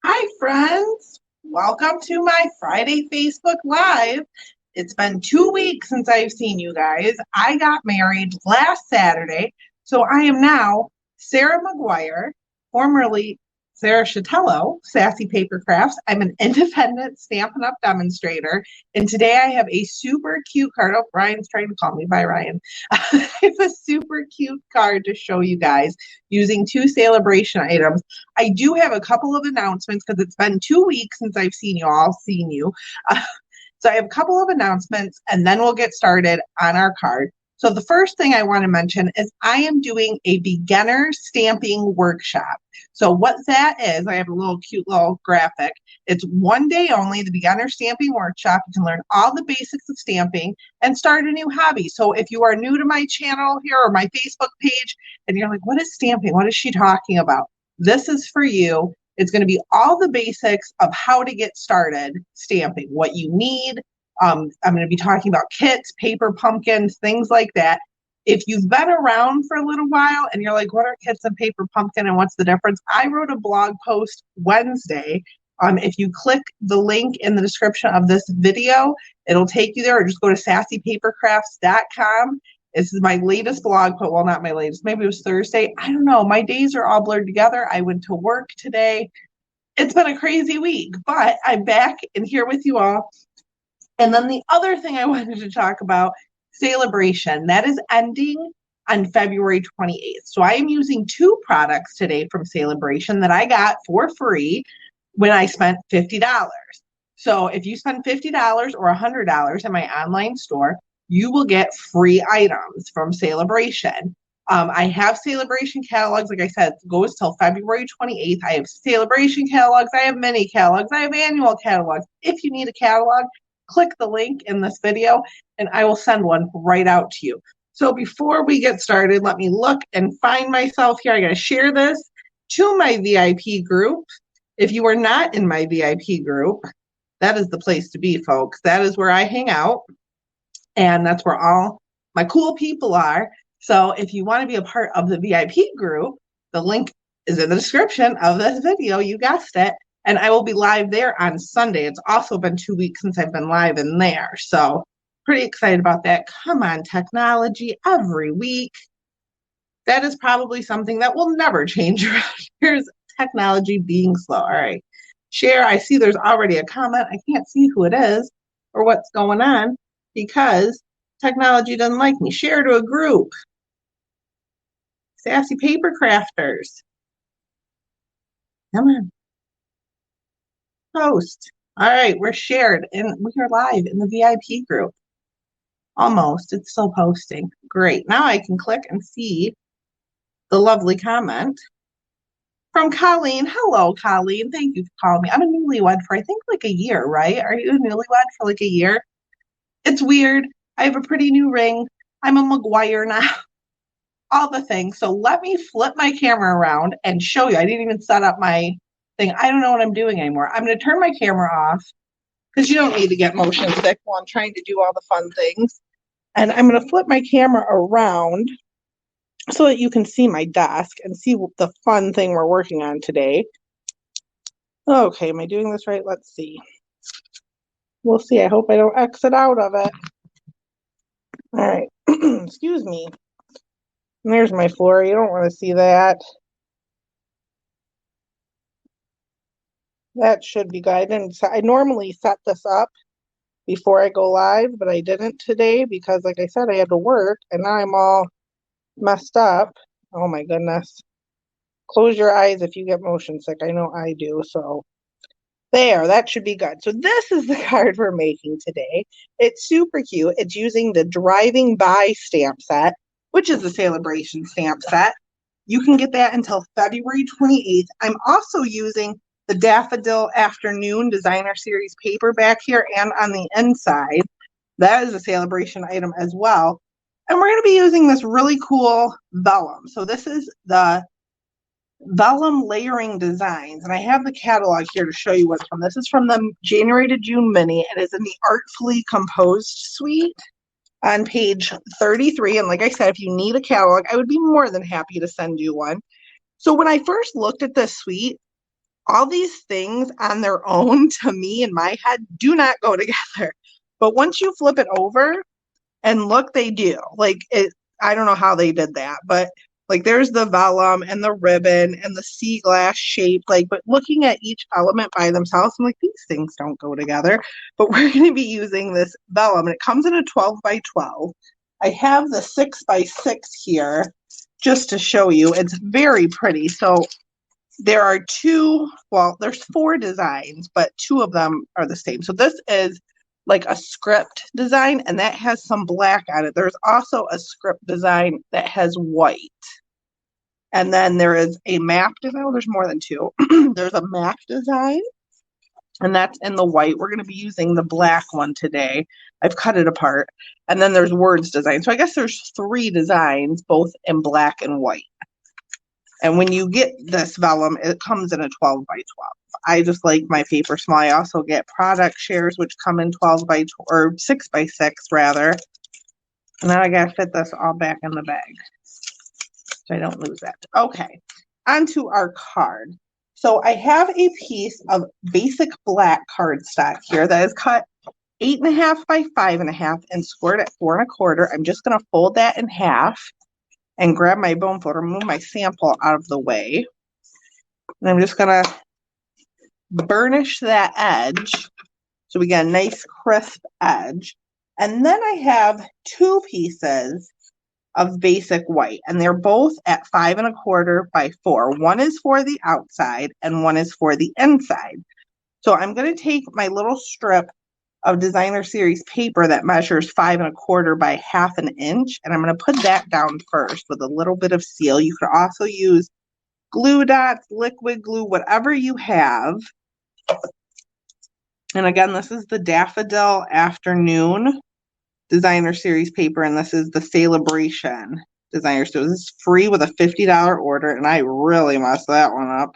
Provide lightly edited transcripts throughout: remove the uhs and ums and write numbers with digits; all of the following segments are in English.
Hi, friends. Welcome to my Friday Facebook Live. It's been 2 weeks since I've seen you guys. I got married last Saturday, so I am now Sarah McGuire, formerly Sarah Chatello, Sassy Paper Crafts. I'm an independent Stampin' Up! Demonstrator, and today I have a super cute card. Oh, Ryan's trying to call me. Bye, Ryan. It's a super cute card to show you guys using two Sale-A-Bration items. I do have a couple of announcements because it's been 2 weeks since I've seen you all, seen you. Uh, so I have a couple of announcements and then we'll get started on our card. So the first thing I want to mention is I am doing a beginner stamping workshop. So what that is, I have a little cute little graphic. It's one day only, the beginner stamping workshop. You can learn all the basics of stamping and start a new hobby. So if you are new to my channel here or my Facebook page and you're like, what is stamping? What is she talking about? This is for you. It's going to be all the basics of how to get started stamping, what you need. I'm going to be talking about kits, paper pumpkins, things like that. If you've been around for a little while and you're like, what are kits and paper pumpkin and what's the difference? I wrote a blog post Wednesday. If you click the link in the description of this video, it'll take you there, or just go to sassypapercrafts.com. This is my latest blog post. Well, not my latest. Maybe it was Thursday. I don't know. My days are all blurred together. I went to work today. It's been a crazy week, but I'm back and here with you all. And then the other thing I wanted to talk about, Sale-A-Bration. That is ending on February 28th. So I am using two products today from Sale-A-Bration that I got for free when I spent $50. So if you spend $50 or $100 in my online store, you will get free items from Sale-A-Bration. I have Sale-A-Bration catalogs. Like I said, it goes till February 28th. I have Sale-A-Bration catalogs. I have mini catalogs. I have annual catalogs. If you need a catalog, click the link in this video and I will send one right out to you. So before we get started, let me look and find myself here. I got to share this to my VIP group. If you are not in my VIP group, that is the place to be, folks. That is where I hang out. And that's where all my cool people are. So if you want to be a part of the VIP group, the link is in the description of this video. You guessed it. And I will be live there on Sunday. It's also been 2 weeks since I've been live in there. So pretty excited about that. Come on, technology every week. That is probably something that will never change around. Here's technology being slow. All right. Share. I see there's already a comment. I can't see who it is or what's going on because technology doesn't like me. Share to a group. Sassy Paper Crafters. Come on. Post. All right, we're shared and we are live in the VIP group. Almost. It's still posting. Great. Now I can click and see the lovely comment from Colleen. Hello, Colleen. Thank you for calling me. I'm a newlywed for I think like a year, right? Are you a newlywed for like a year? It's weird. I have a pretty new ring. I'm a McGuire now. All the things. So let me flip my camera around and show you. I didn't even set up my thing. I don't know what I'm doing anymore. I'm going to turn my camera off because you don't need to get motion sick while I'm trying to do all the fun things. And I'm going to flip my camera around so that you can see my desk and see the fun thing we're working on today. Okay, am I doing this right? Let's see. We'll see. I hope I don't exit out of it. All right. Excuse me. And there's my floor. You don't want to see that. That should be good. I normally set this up before I go live, but I didn't today because, like I said, I had to work, and now I'm all messed up. Oh, my goodness. Close your eyes if you get motion sick. I know I do, so there, that should be good. So this is the card we're making today. It's super cute. It's using the Driving By stamp set, which is the Sale-A-Bration stamp set. You can get that until February 28th. I'm also using the Daffodil Afternoon Designer Series paper back here and on the inside. That is a Sale-A-Bration item as well. And we're going to be using this really cool vellum. So this is the Vellum layering designs, and I have the catalog here to show you what's from. This is from the January to June mini. It is in the Artfully Composed suite on page 33. And like I said, if you need a catalog, I would be more than happy to send you one. So when I first looked at this suite, all these things on their own, to me in my head, do not go together. But once you flip it over and look, they do. Like it, I don't know how they did that, but like there's the vellum and the ribbon and the sea glass shape. Like, but looking at each element by themselves, I'm like, these things don't go together. But we're going to be using this vellum, and it comes in a 12 by 12. I have the 6 by 6 here just to show you. It's very pretty. So there are two, well, there's 4 designs, but 2 of them are the same. So this is like a script design, and that has some black on it. There's also a script design that has white. And then there is a map design. Oh, there's more than 2. There's a map design, and that's in the white. We're going to be using the black one today. I've cut it apart. And then there's words design. So I guess there's 3 designs, both in black and white. And when you get this vellum, it comes in a 12 by 12. I just like my paper small. I also get product shares, which come in 12 by 12, or 6 by 6 rather. And now I gotta fit this all back in the bag so I don't lose that. Okay, onto our card. So I have a piece of basic black cardstock here that is cut 8.5 by 5.5 and scored at 4 1/4. I'm just gonna fold that in half and grab my bone folder, move my sample out of the way. And I'm just gonna burnish that edge so we get a nice crisp edge. And then I have 2 pieces of basic white, and they're both at 5 1/4 by 4. One is for the outside and one is for the inside. So I'm going to take my little strip of designer series paper that measures 5 1/4 by 1/2 inch, and I'm going to put that down first with a little bit of seal. You could also use glue dots, liquid glue, whatever you have. And again, this is the Daffodil Afternoon designer series paper, and this is the Sale-A-Bration designer. So this is free with a $50 order, and I really messed that one up.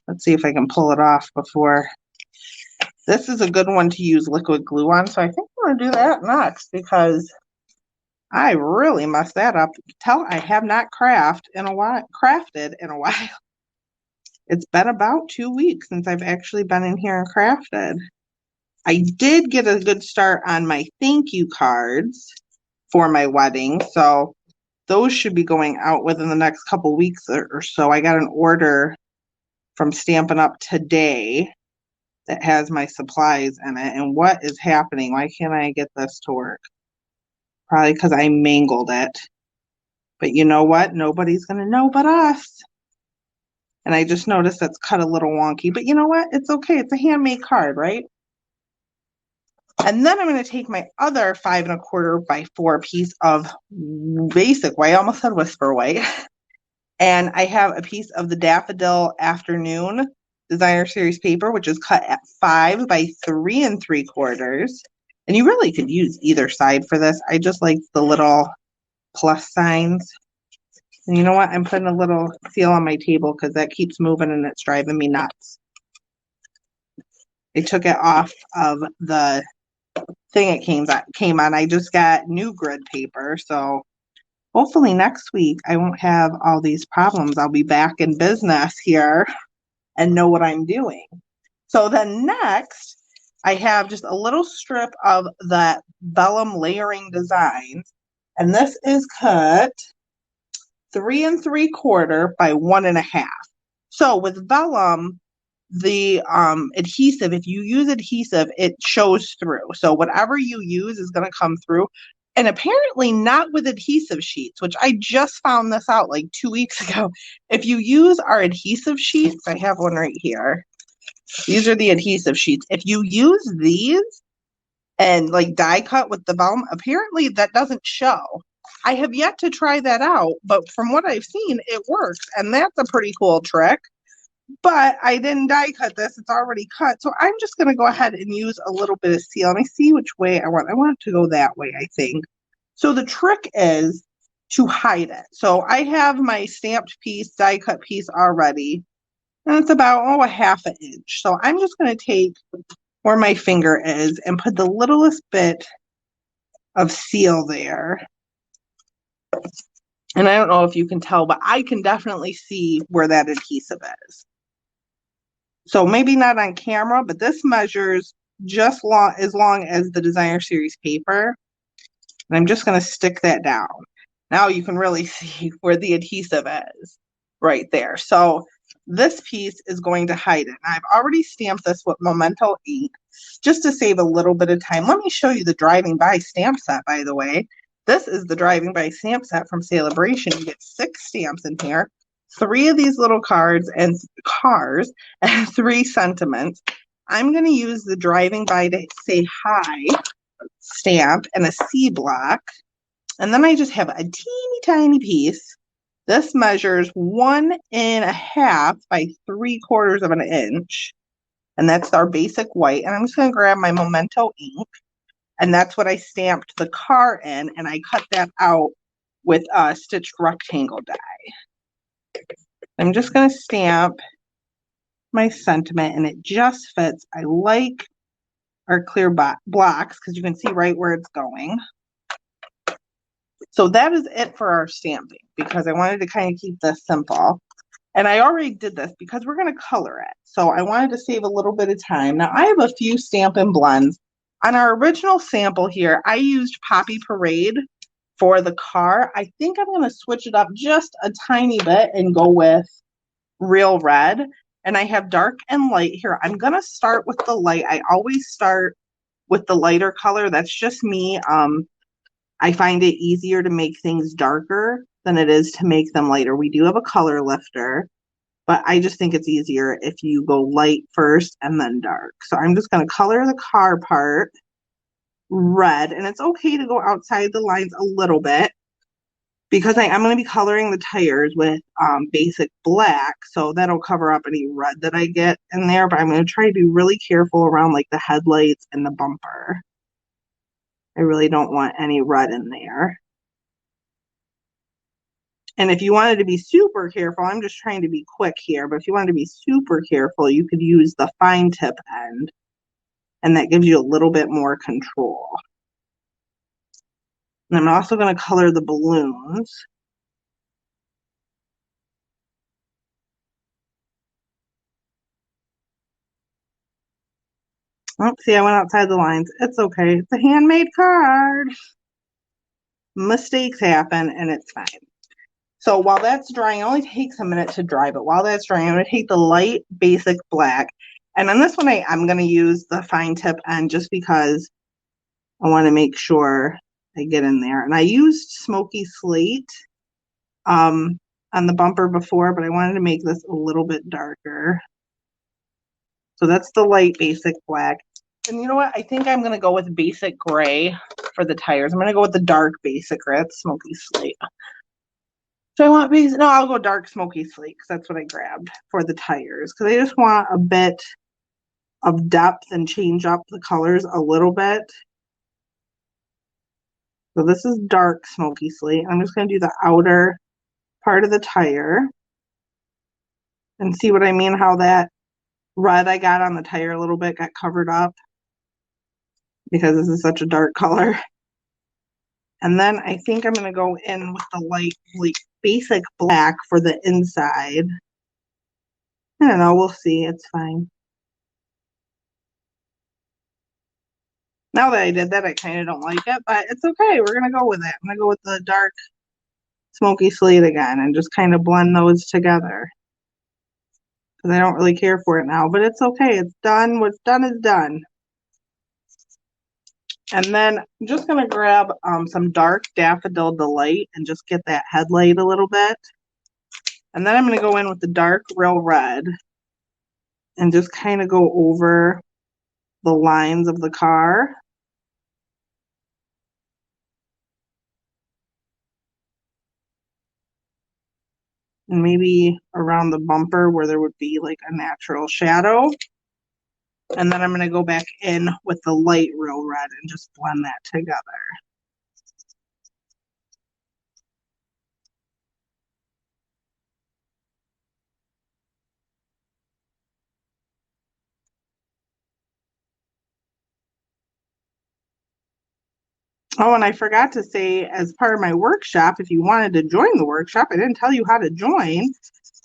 Let's see if I can pull it off before. This is a good one to use liquid glue on, so I think I'm going to do that next because I really messed that up. Tell I have not crafted in a while. It's been about 2 weeks since I've actually been in here and crafted. I did get a good start on my thank you cards for my wedding, so those should be going out within the next couple weeks or so. I got an order from Stampin Up today that has my supplies in it. And what is happening? Why can't I get this to work? Probably because I mangled it. But you know what? Nobody's going to know but us. And I just noticed that's cut a little wonky. But you know what? It's okay. It's a handmade card, right? And then I'm going to take my other 5 1/4 by 4 piece of basic white. I almost said whisper white. And I have a piece of the Daffodil Afternoon designer series paper, which is cut at 5 by 3 3/4. And you really could use either side for this. I just like the little plus signs. And you know what? I'm putting a little seal on my table because that keeps moving and it's driving me nuts. I took it off of the thing it came on. I just got new grid paper, so hopefully next week I won't have all these problems. I'll be back in business here and know what I'm doing. So then next, I have just a little strip of that Vellum layering designs, and this is cut 3 3/4 by 1 1/2. So with Vellum, the adhesive, if you use adhesive, it shows through. So whatever you use is going to come through. And apparently not with adhesive sheets, which I just found this out like 2 weeks ago. If you use our adhesive sheets, I have one right here. These are the adhesive sheets. If you use these and like die cut with the Vellum, apparently that doesn't show. I have yet to try that out, but from what I've seen, it works. And that's a pretty cool trick. But I didn't die cut this. It's already cut. So I'm just going to go ahead and use a little bit of seal. Let me see which way I want. I want it to go that way, I think. So the trick is to hide it. So I have my stamped piece, die cut piece already. And it's about, 1/2 inch. So I'm just going to take where my finger is and put the littlest bit of seal there. And I don't know if you can tell, but I can definitely see where that adhesive is. So maybe not on camera, but this measures just as long as the designer series paper. And I'm just going to stick that down. Now you can really see where the adhesive is right there. So this piece is going to hide it. I've already stamped this with Memento ink just to save a little bit of time. Let me show you the Driving By stamp set, by the way. This is the Driving By stamp set from Sale-A-Bration. You get 6 stamps in here, 3 of these little cards and cars, and 3 sentiments. I'm going to use the Driving By to say hi stamp and a C block. And then I just have a teeny tiny piece. This measures 1.5 by 3/4 of an inch. And that's our basic white. And I'm just going to grab my Memento ink. And that's what I stamped the car in. And I cut that out with a stitched rectangle die. I'm just going to stamp my sentiment. And it just fits. I like our clear blocks because you can see right where it's going. So that is it for our stamping because I wanted to kind of keep this simple. And I already did this because we're going to color it. So I wanted to save a little bit of time. Now I have a few Stampin' Blends. On our original sample here, I used Poppy Parade for the car. I think I'm going to switch it up just a tiny bit and go with Real Red. And I have dark and light here. I'm going to start with the light. I always start with the lighter color. That's just me. I find it easier to make things darker than it is to make them lighter. We do have a color lifter, but I just think it's easier if you go light first and then dark. So I'm just going to color the car part red, and it's okay to go outside the lines a little bit because I'm going to be coloring the tires with basic black, so that'll cover up any red that I get in there, but I'm going to try to be really careful around like the headlights and the bumper. I really don't want any red in there. And if you wanted to be super careful, I'm just trying to be quick here, but if you wanted to be super careful, you could use the fine tip end, and that gives you a little bit more control. And I'm also going to color the balloons. Oh, see, I went outside the lines. It's okay. It's a handmade card. Mistakes happen, and it's fine. So while that's drying, it only takes a minute to dry, but while that's drying, I'm going to take the light basic black. And on this one, I'm going to use the fine tip end just because I want to make sure I get in there. And I used Smoky Slate on the bumper before, but I wanted to make this a little bit darker. So that's the light basic black. And you know what? I think I'm going to go with basic gray for the tires. I'm going to go with the dark basic gray. That's Smoky Slate. So I want basic, no, I'll go dark Smoky Slate because that's what I grabbed for the tires. Because I just want a bit of depth and change up the colors a little bit. So this is dark Smoky Slate. I'm just going to do the outer part of the tire. And see what I mean, how that red I got on the tire a little bit got covered up. Because this is such a dark color. And then I think I'm going to go in with the light basic black for the inside. I don't know, we'll see. It's fine. Now that I did that, I kind of don't like it, but it's okay. We're going to go with it. I'm going to go with the dark Smoky Slate again and just kind of blend those together. Because I don't really care for it now, but it's okay. It's done. What's done is done. And then I'm just going to grab some dark Daffodil Delight and just get that headlight a little bit. And then I'm going to go in with the dark Real Red and just kind of go over the lines of the car. And maybe around the bumper where there would be like a natural shadow. And then I'm going to go back in with the light Real Red and just blend that together. Oh, and I forgot to say, as part of my workshop, if you wanted to join the workshop, I didn't tell you how to join.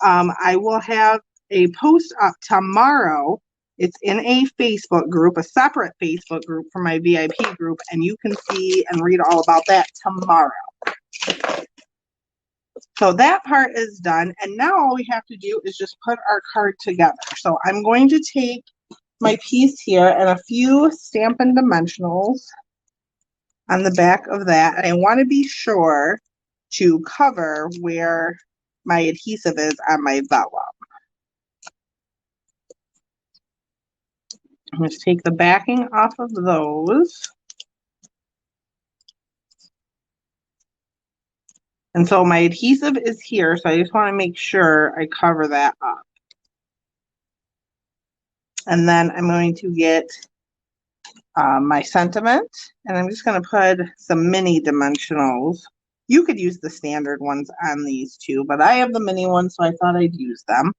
I will have a post up tomorrow. It's in a Facebook group, a separate Facebook group from my VIP group, and you can see and read all about that tomorrow. So that part is done, and now all we have to do is just put our card together. So I'm going to take my piece here and a few Stampin' Dimensionals on the back of that, and I want to be sure to cover where my adhesive is on my vellum. I'm going to take the backing off of those. And so my adhesive is here, so I just want to make sure I cover that up. And then I'm going to get my sentiment, and I'm just going to put some mini dimensionals. You could use the standard ones on these too, but I have the mini ones, so I thought I'd use them.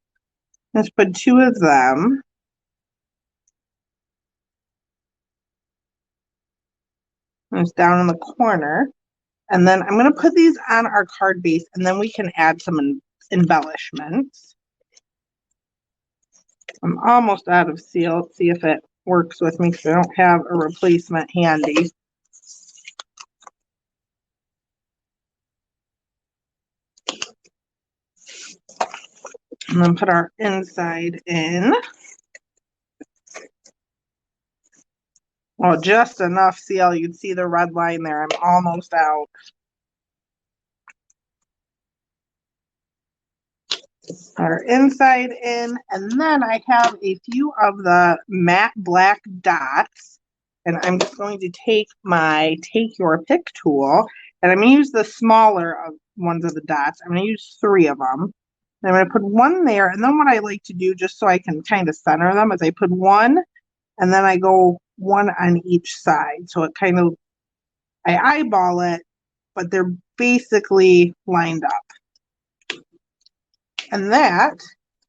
Let's put 2 of them. It's down in the corner. And then I'm going to put these on our card base, and then we can add some embellishments. I'm almost out of seal. Let's see if it works with me because I don't have a replacement handy. And then put our inside in. Well, just enough seal. You can see the red line there. I'm almost out. Our inside in, and then I have a few of the matte black dots, and I'm just going to take my Take Your Pick tool, and I'm going to use the smaller of ones of the dots. I'm going to use 3 of them. And I'm going to put 1 there, and then what I like to do, just so I can kind of center them, is I put 1, and then I go 1 on each side. So it kind of, I eyeball it, but they're basically lined up. And that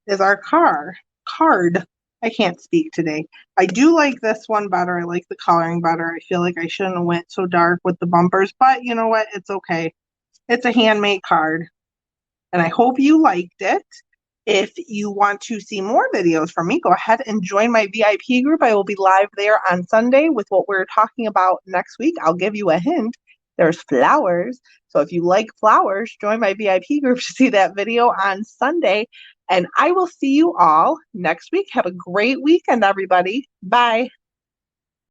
is our card. I can't speak today. I do like this one better. I like the coloring better. I feel like I shouldn't have went so dark with the bumpers, but you know what? It's okay. It's a handmade card. And I hope you liked it. If you want to see more videos from me, go ahead and join my VIP group. I will be live there on Sunday with what we're talking about next week. I'll give you a hint. There's flowers. So if you like flowers, join my VIP group to see that video on Sunday. And I will see you all next week. Have a great weekend, everybody. Bye.